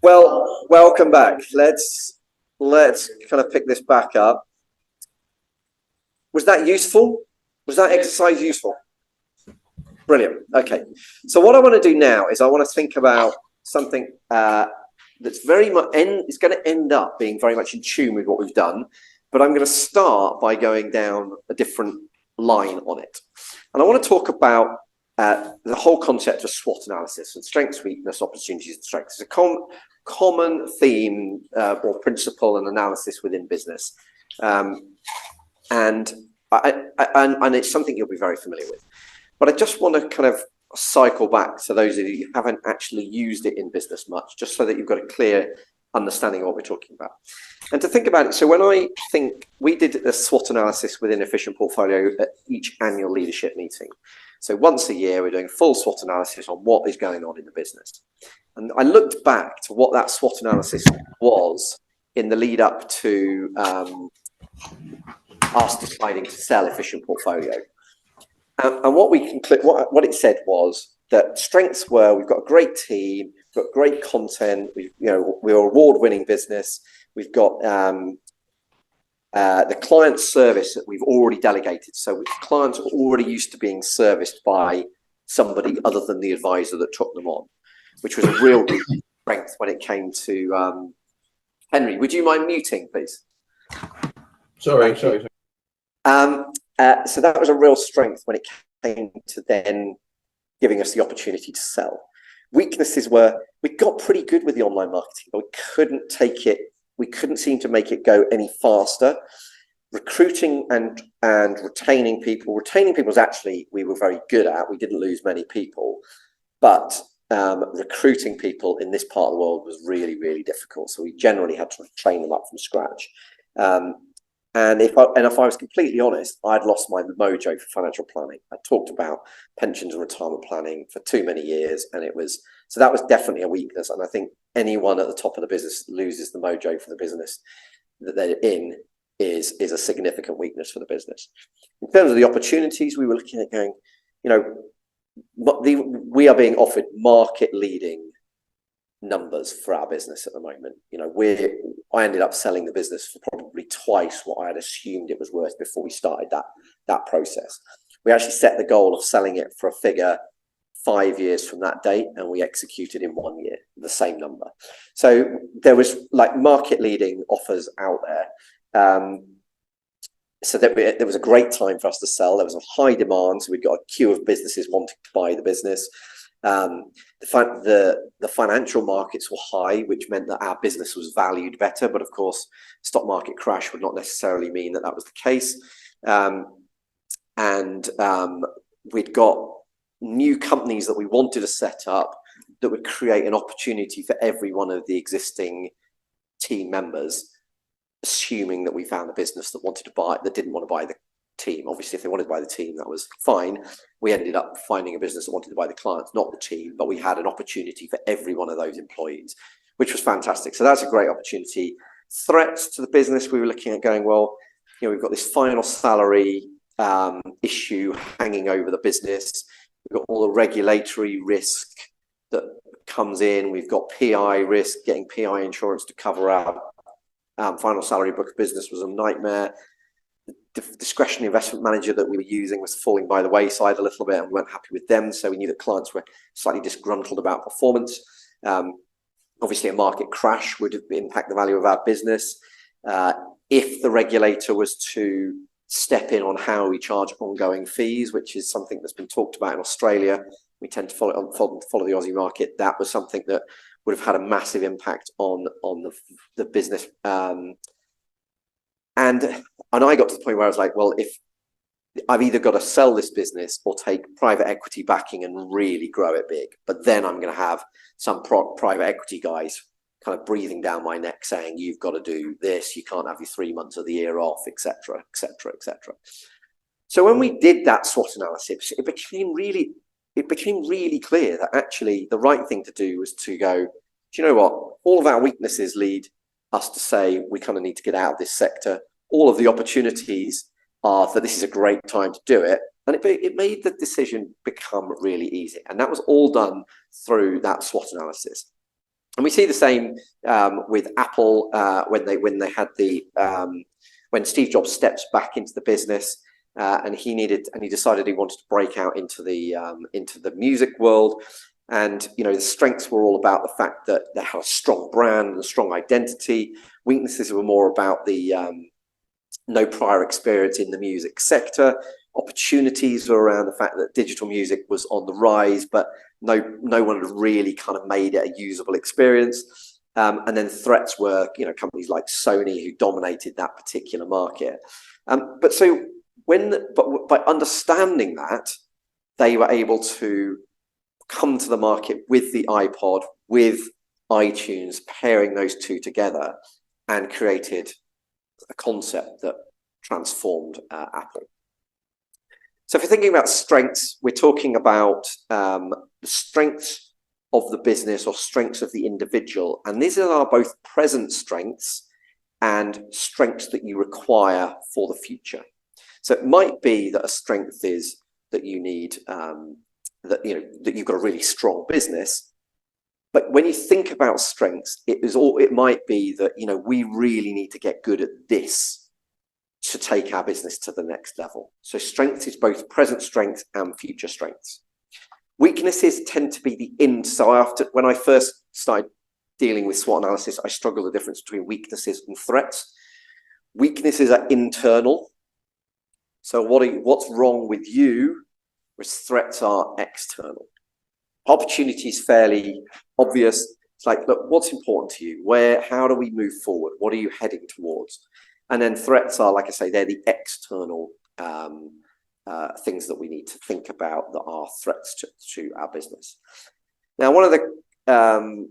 Well, welcome back. Let's kind of pick this back up. Was that useful? Was that exercise useful? Brilliant. Okay. So what I want to do now is I want to think about something that's very much it's going to end up being very much in tune with what we've done, but I'm going to start by going down a different line on it. And I want to talk about the whole concept of SWOT analysis and strengths, weakness, opportunities, and strengths. It's a common theme or principle and analysis within business, and it's something you'll be very familiar with. But I just want to kind of cycle back to those of you who haven't actually used it in business much, just so that you've got a clear understanding of what we're talking about. And to think about it, so when I think we did a SWOT analysis within Efficient Portfolio at each annual leadership meeting. So once a year, we're doing full SWOT analysis on what is going on in the business. And I looked back to what that SWOT analysis was in the lead up to us deciding to sell Efficient Portfolio. And what we conclude, what it said was that strengths were: we've got a great team, we've got great content, we're an award-winning business, we've got the client service that we've already delegated. So clients are already used to being serviced by somebody other than the advisor that took them on, which was a real strength when it came to Henry. Would you mind muting, please? Sorry. So that was a real strength when it came to then giving us the opportunity to sell. Weaknesses were we got pretty good with the online marketing, but we couldn't seem to make it go any faster. Recruiting and retaining people is actually we were very good at. We didn't lose many people, but recruiting people in this part of the world was really, really difficult. So we generally had to train them up from scratch. And if I was completely honest, I'd lost my mojo for financial planning. I talked about pensions and retirement planning for too many years, and that was definitely a weakness. And I think anyone at the top of the business loses the mojo for the business that they're in is a significant weakness for the business. In terms of the opportunities, we were looking at going, we are being offered market leading numbers for our business at the moment. I ended up selling the business for probably twice what I had assumed it was worth before we started that process. We actually set the goal of selling it for a figure 5 years from that date, and we executed in 1 year the same number. So there was like market leading offers out there. So that there was a great time for us to sell. There was a high demand, so we'd got a queue of businesses wanting to buy the business. The financial markets were high, which meant that our business was valued better. But of course, stock market crash would not necessarily mean that was the case. We'd got new companies that we wanted to set up that would create an opportunity for every one of the existing team members, assuming that we found a business that didn't want to buy the team. Obviously, if they wanted to buy the team, that was fine. We ended up finding a business that wanted to buy the clients, not the team, but we had an opportunity for every one of those employees, which was fantastic. So that's a great opportunity. Threats to the business, we were looking at going, well, we've got this final salary issue hanging over the business. We've got all the regulatory risk that comes in. We've got PI risk, getting PI insurance to cover our final salary book of business was a nightmare. The discretionary investment manager that we were using was falling by the wayside a little bit, and we weren't happy with them. So we knew that clients were slightly disgruntled about performance. Obviously, a market crash would impact the value of our business. If the regulator was to step in on how we charge ongoing fees, which is something that's been talked about in Australia, we tend to follow the Aussie market. That was something that would have had a massive impact on the business. And I got to the point where I was like, well, if I've either got to sell this business or take private equity backing and really grow it big, but then I'm going to have some private equity guys kind of breathing down my neck saying, you've got to do this, you can't have your 3 months of the year off, etc., etc., etc. So when we did that SWOT analysis, it became really clear that actually the right thing to do was to go, do you know what? All of our weaknesses lead us to say we kind of need to get out of this sector. All of the opportunities are that this is a great time to do it. And it made the decision become really easy. And that was all done through that SWOT analysis. And we see the same with Apple when they had the when Steve Jobs steps back into the business and he decided he wanted to break out into the music world. And the strengths were all about the fact that they had a strong brand and a strong identity. Weaknesses were more about the no prior experience in the music sector. Opportunities were around the fact that digital music was on the rise, but no one had really kind of made it a usable experience. And then threats were, companies like Sony who dominated that particular market. But by understanding that, they were able to come to the market with the iPod, with iTunes, pairing those two together, and created a concept that transformed Apple. So if you're thinking about strengths, we're talking about the strengths of the business or strengths of the individual. And these are both present strengths and strengths that you require for the future. So it might be that a strength is that you need, that you've got a really strong business. But when you think about strengths, it might be that, we really need to get good at this to take our business to the next level. So strength is both present strength and future strengths. Weaknesses tend to be the So when I first started dealing with SWOT analysis, I struggled with the difference between weaknesses and threats. Weaknesses are internal. So what's wrong with you, whereas threats are external. Opportunity is fairly obvious. It's like, look, what's important to you? How do we move forward? What are you heading towards? And then threats are, like I say, they're the external things that we need to think about that are threats to our business. Now, one of the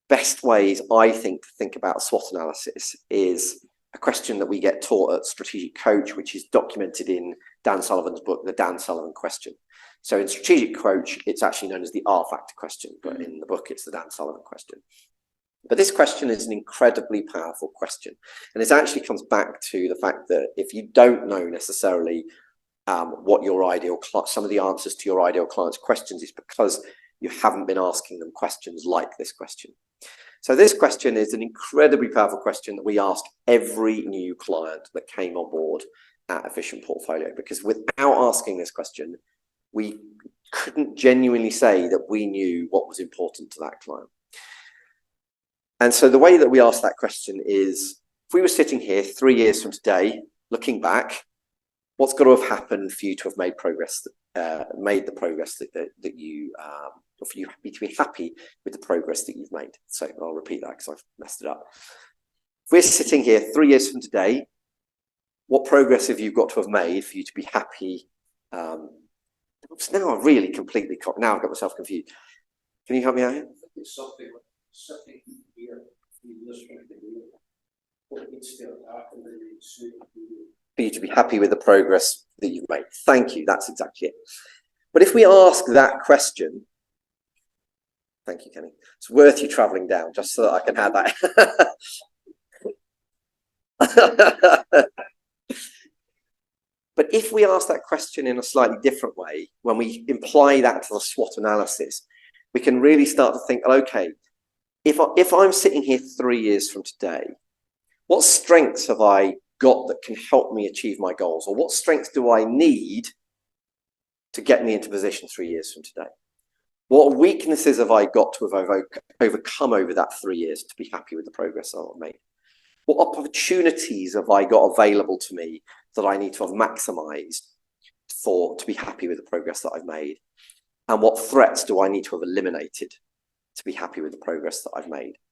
best ways, I think, to think about SWOT analysis is a question that we get taught at Strategic Coach, which is documented in Dan Sullivan's book, The Dan Sullivan Question. So in Strategic Coach, it's actually known as the R-factor question, but in the book, it's the Dan Sullivan question. But this question is an incredibly powerful question. And it actually comes back to the fact that if you don't know necessarily what your some of the answers to your ideal client's questions is because you haven't been asking them questions like this question. So this question is an incredibly powerful question that we ask every new client that came on board at Efficient Portfolio, because without asking this question, we couldn't genuinely say that we knew what was important to that client. And so the way that we ask that question is, if we were sitting here 3 years from today, looking back, what's got to have happened for you to have made progress, made the progress that you, or for you to be happy with the progress that you've made? So I'll repeat that because I've messed it up. If we're sitting here 3 years from today, what progress have you got to have made for you to be happy? Now I've really completely, now I've got myself confused. Can you help me out here? It's something here, for you to be happy with the progress that you've made. Thank you. That's exactly it. But if we ask that question, thank you, Kenny. It's worth you traveling down just so that I can have that. But if we ask that question in a slightly different way, when we imply that to the SWOT analysis, we can really start to think, okay, if I'm sitting here 3 years from today, what strengths have I got that can help me achieve my goals? Or what strengths do I need to get me into position 3 years from today? What weaknesses have I got to have overcome over that 3 years to be happy with the progress I've made? What opportunities have I got available to me that I need to have maximized to be happy with the progress that I've made? And what threats do I need to have eliminated to be happy with the progress that I've made?